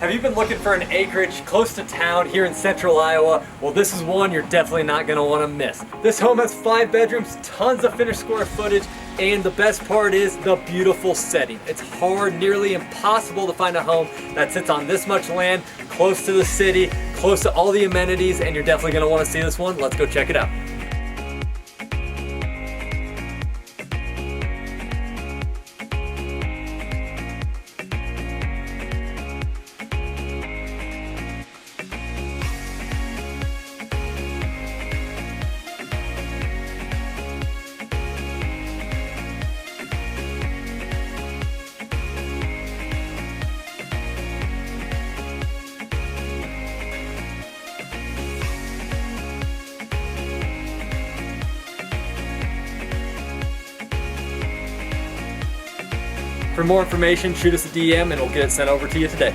Have you been looking for an acreage close to town here in central Iowa? Well, this is one you're definitely not going to want to miss. This home has 5 bedrooms, tons of finished square footage, and the best part is the beautiful setting. It's hard, nearly impossible to find a home that sits on this much land, close to the city, close to all the amenities, and you're definitely going to want to see this one. Let's go check it out. For more information, shoot us a DM and we'll get it sent over to you today.